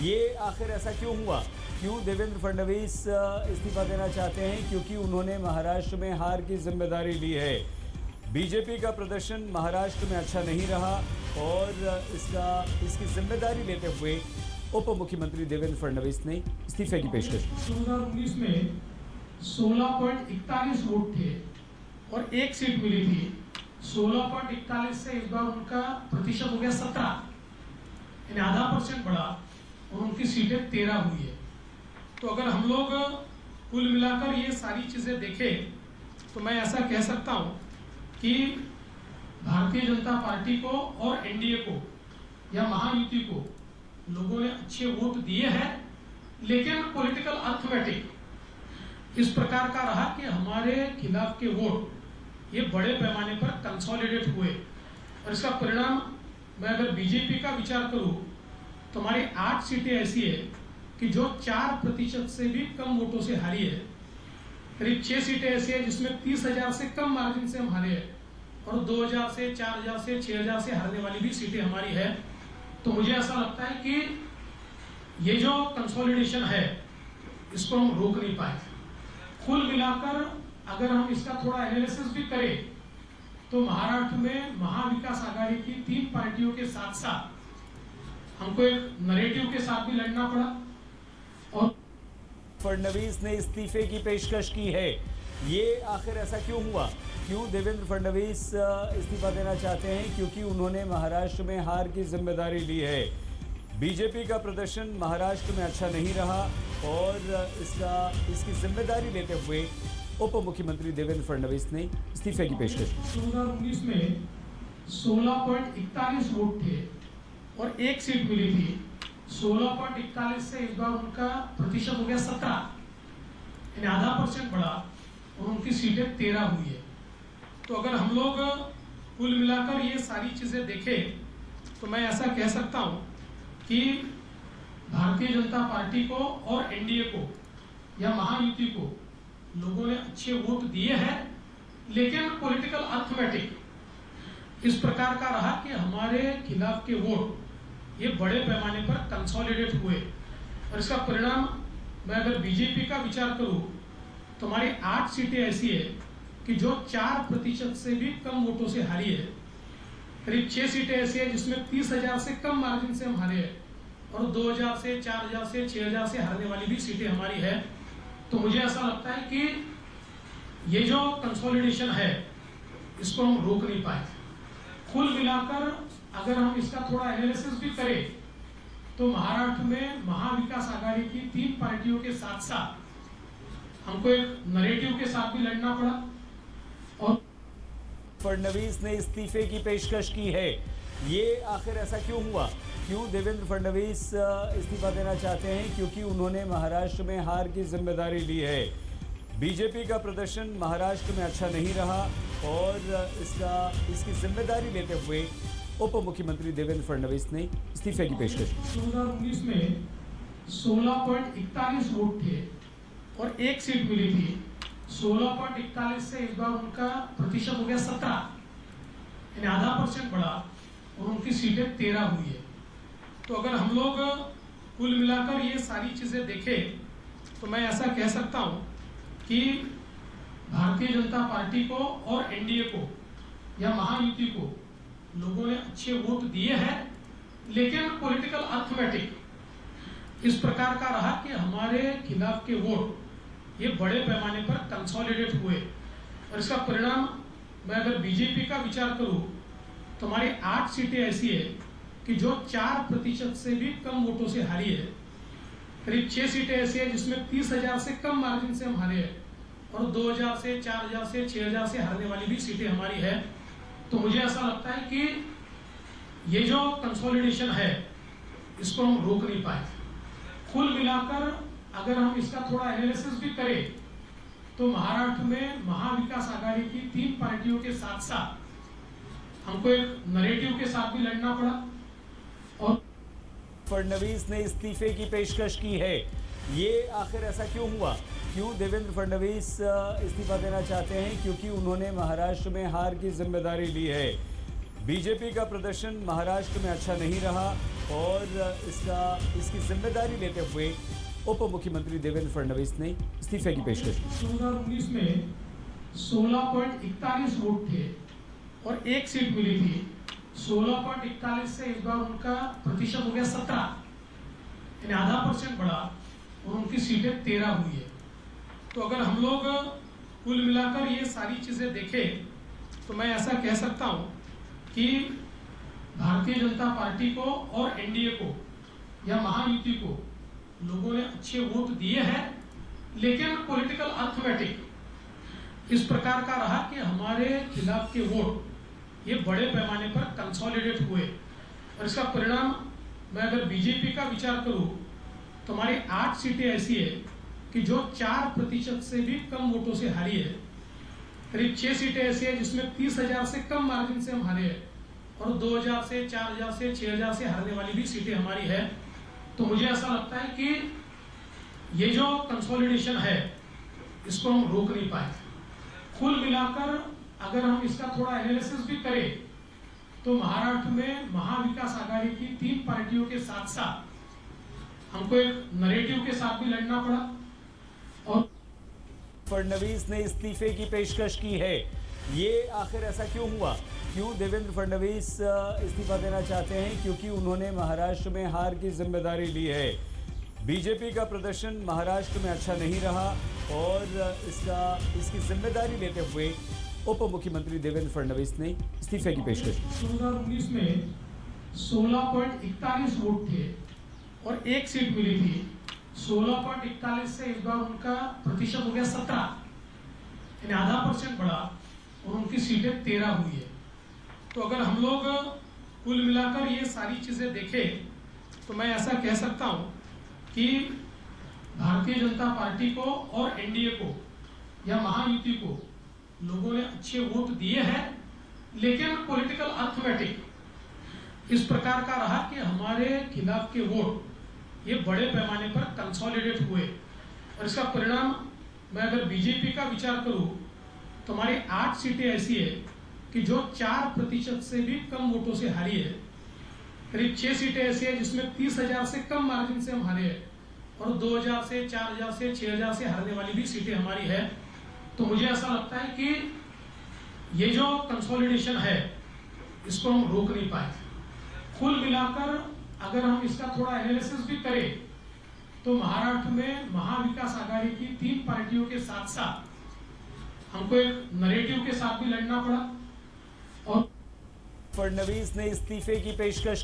ये आखिर ऐसा क्यों हुआ? क्यों देवेंद्र फडणवीस इस्तीफा देना चाहते हैं? क्योंकि उन्होंने महाराष्ट्र में हार की जिम्मेदारी ली है। बीजेपी का प्रदर्शन महाराष्ट्र में अच्छा नहीं रहा और इसकी जिम्मेदारी लेते हुए उप मुख्यमंत्री देवेंद्र फडणवीस ने इस्तीफे की पेशकश की। 2019 में 16.41 वोट थे और एक सीट मिली थी। 16.41 से इस बार उनका प्रतिशत हो गया 17, यानी आधा % बढ़ा और उनकी सीटें 13 हुई है। तो अगर हम लोग कुल मिलाकर ये सारी चीजें देखें तो मैं ऐसा कह सकता हूं कि भारतीय जनता पार्टी को और एनडीए को या महायुति को लोगों ने अच्छे वोट दिए हैं, लेकिन पॉलिटिकल अर्थमेटिक इस प्रकार का रहा कि हमारे खिलाफ के वोट ये बड़े पैमाने पर कंसोलिडेट हुए और इसका परिणाम मैं अगर बीजेपी का विचार करूं तो हमारी 8 सीटें ऐसी है कि जो 4% से भी कम वोटों से हारी है। करीब 6 सीटें ऐसी है जिसमें 30,000 से कम मार्जिन से हम हारे हैं और 2,000 से 4,000 से 6,000 से हारने वाली भी सीटें हमारी है। तो मुझे ऐसा लगता है कि ये जो कंसोलिडेशन है इसको हम रोक नहीं पाए। कुल मिलाकर अगर हम इसका थोड़ा एनालिसिस भी करें तो महाराष्ट्र में महाविकास आघाड़ी की 3 पार्टियों के साथ साथ हमको एक नैरेटिव के साथ भी लड़ना पड़ा और फडणवीस ने इस्तीफे की पेशकश की है। ये आखिर ऐसा क्यों हुआ? क्यों देवेंद्र फडणवीस इस्तीफा देना चाहते हैं? क्योंकि उन्होंने महाराष्ट्र में हार की जिम्मेदारी ली है। बीजेपी का प्रदर्शन महाराष्ट्र में अच्छा नहीं रहा और इसकी जिम्मेदारी लेते हुए उप मुख्यमंत्री देवेंद्र फडणवीस ने इस्तीफे की पेशकश की। 2019 में 16.41 वोट थे और एक सीट मिली थी। 16.41 से इस बार उनका प्रतिशत हो गया 17, यानी आधा % बढ़ा और उनकी सीटें 13 हुई है। तो अगर हम लोग कुल मिलाकर ये सारी चीजें देखें तो मैं ऐसा कह सकता हूं कि भारतीय जनता पार्टी को और एनडीए को या महायुति को लोगों ने अच्छे वोट दिए हैं, लेकिन पॉलिटिकल अर्थमेटिक इस प्रकार का रहा कि हमारे खिलाफ के वोट ये बड़े पैमाने पर कंसोलिडेट हुए और इसका परिणाम मैं अगर बीजेपी का विचार करूं तो हमारी 8 सीटें ऐसी है कि जो 4% से भी कम वोटों से हारी है। करीब 6 सीटें ऐसी है जिसमें 30,000 से कम मार्जिन से हम हारे हैं और 2,000 से 4,000 से 6,000 से हारने वाली भी सीटें हमारी है। तो मुझे ऐसा लगता है कि ये जो कंसोलिडेशन है इसको हम रोक नहीं पाए। कुल मिलाकर अगर हम इसका थोड़ा एनालिसिस भी करें तो महाराष्ट्र में महाविकास आघाड़ी की 3 पार्टियों के साथ साथ हमको एक नैरेटिव के साथ भी लड़ना पड़ा और फडणवीस ने इस्तीफे की पेशकश की है। ये आखिर ऐसा क्यों हुआ? क्यों देवेंद्र फडणवीस इस्तीफा देना चाहते हैं? क्योंकि उन्होंने महाराष्ट्र में हार की जिम्मेदारी ली है। बीजेपी का प्रदर्शन महाराष्ट्र में अच्छा नहीं रहा और इसकी जिम्मेदारी लेते हुए उप मुख्यमंत्री देवेंद्र फडणवीस ने इस्तीफे की पेशकश की। 2019 में 16.41 वोट थे और एक सीट मिली थी। 16.41 से इस बार उनका प्रतिशत हो गया 17, यानी आधा % बढ़ा और उनकी सीटें 13 हुई है। तो अगर हम लोग कुल मिलाकर ये सारी चीजें देखें तो मैं ऐसा कह सकता हूं कि भारतीय जनता पार्टी को और एनडीए को या महायुति को लोगों ने अच्छे वोट दिए हैं, लेकिन पॉलिटिकल अर्थमेटिक इस प्रकार का रहा कि हमारे खिलाफ के वोट ये बड़े पैमाने पर कंसोलिडेट हुए और इसका परिणाम मैं अगर बीजेपी का विचार करूं तो हमारी 8 सीटें ऐसी है कि जो 4% से भी कम वोटों से हारी है। करीब 6 सीटें ऐसी है जिसमें 30,000 से कम मार्जिन से हम हारे हैं और 2,000 से 4,000 से 6,000 से हारने वाली भी सीटें हमारी है। तो मुझे ऐसा लगता है कि ये जो कंसोलिडेशन है इसको हम रोक नहीं पाए। कुल मिलाकर अगर हम इसका थोड़ा एनालिसिस भी करें तो महाराष्ट्र में महाविकास आघाड़ी की 3 पार्टियों के साथ साथ हमको एक नैरेटिव के साथ भी लड़ना पड़ा और फडणवीस ने इस्तीफे की पेशकश की है। ये आखिर ऐसा क्यों हुआ? क्यों देवेंद्र फडणवीस इस्तीफा देना चाहते हैं? क्योंकि उन्होंने महाराष्ट्र में हार की जिम्मेदारी ली है। बीजेपी का प्रदर्शन महाराष्ट्र में अच्छा नहीं रहा और इसकी जिम्मेदारी लेते हुए उप मुख्यमंत्री देवेंद्र फडणवीस ने इस्तीफे की पेशकश की। 2019 में 16.41 वोट थे और एक सीट मिली थी। 16.41 से इस बार उनका प्रतिशत हो गया 17, यानी आधा % बढ़ा और उनकी सीटें 13 हुई है। तो अगर हम लोग कुल मिलाकर ये सारी चीजें देखें तो मैं ऐसा कह सकता हूं कि भारतीय जनता पार्टी को और एनडीए को या महायुति को लोगों ने अच्छे वोट दिए हैं, लेकिन पॉलिटिकल अर्थमेटिक इस प्रकार का रहा कि हमारे खिलाफ के वोट ये बड़े पैमाने पर कंसोलिडेट हुए और इसका परिणाम मैं अगर बीजेपी का विचार करूं तो हमारी 8 सीटें ऐसी है कि जो 4% से भी कम वोटों से हारी है। करीब 6 सीटें ऐसी है जिसमें 30,000 से कम मार्जिन से हम हारे हैं और 2,000 से 4,000 से 6,000 से हारने वाली भी सीटें हमारी है। तो मुझे ऐसा लगता है कि ये जो कंसोलिडेशन है इसको हम रोक नहीं पाए। कुल मिलाकर अगर हम इसका थोड़ा एनालिसिस भी करें तो महाराष्ट्र में महाविकास आघाड़ी की 3 पार्टियों के साथ साथ हमको एक नरेटिव के साथ भी लड़ना पड़ा और फडणवीस ने इस्तीफे की पेशकश की है। ये आखिर ऐसा क्यों हुआ? क्यों देवेंद्र फडणवीस इस्तीफा देना चाहते हैं? क्योंकि उन्होंने महाराष्ट्र में हार की जिम्मेदारी ली है। बीजेपी का प्रदर्शन महाराष्ट्र में अच्छा नहीं रहा और इसकी जिम्मेदारी लेते हुए उप मुख्यमंत्री देवेंद्र फडणवीस ने इस्तीफे की पेशकश की। 2019 में 16.41 वोट थे और एक सीट मिली थी। 16.41 से इस बार उनका प्रतिशत हो गया 17, यानी आधा % बढ़ा और उनकी सीटें 13 हुई है। तो अगर हम लोग कुल मिलाकर ये सारी चीजें देखें तो मैं ऐसा कह सकता हूं कि भारतीय जनता पार्टी को और एनडीए को या महायुति को लोगों ने अच्छे वोट दिए हैं, लेकिन पॉलिटिकल अर्थमेटिक इस प्रकार का रहा कि हमारे खिलाफ के वोट ये बड़े पैमाने पर कंसोलिडेट हुए और इसका परिणाम मैं अगर बीजेपी का विचार करूं तो हमारी 8 सीटें ऐसी है कि जो 4% से भी कम वोटों से हारी है। करीब 6 सीटें ऐसी है जिसमें 30,000 से कम मार्जिन से हम हारे हैं और 2,000 से 4,000 से 6,000 से हारने वाली भी सीटें हमारी है। तो मुझे ऐसा लगता है कि ये जो कंसोलिडेशन है इसको हम रोक नहीं पाए। कुल मिलाकर अगर हम इसका थोड़ा एनालिसिस भी करें तो महाराष्ट्र में महाविकास आघाड़ी की 3 पार्टियों के साथ साथ हमको एक नरेटिव के साथ भी लड़ना पड़ा और फडणवीस ने इस्तीफे की पेशकश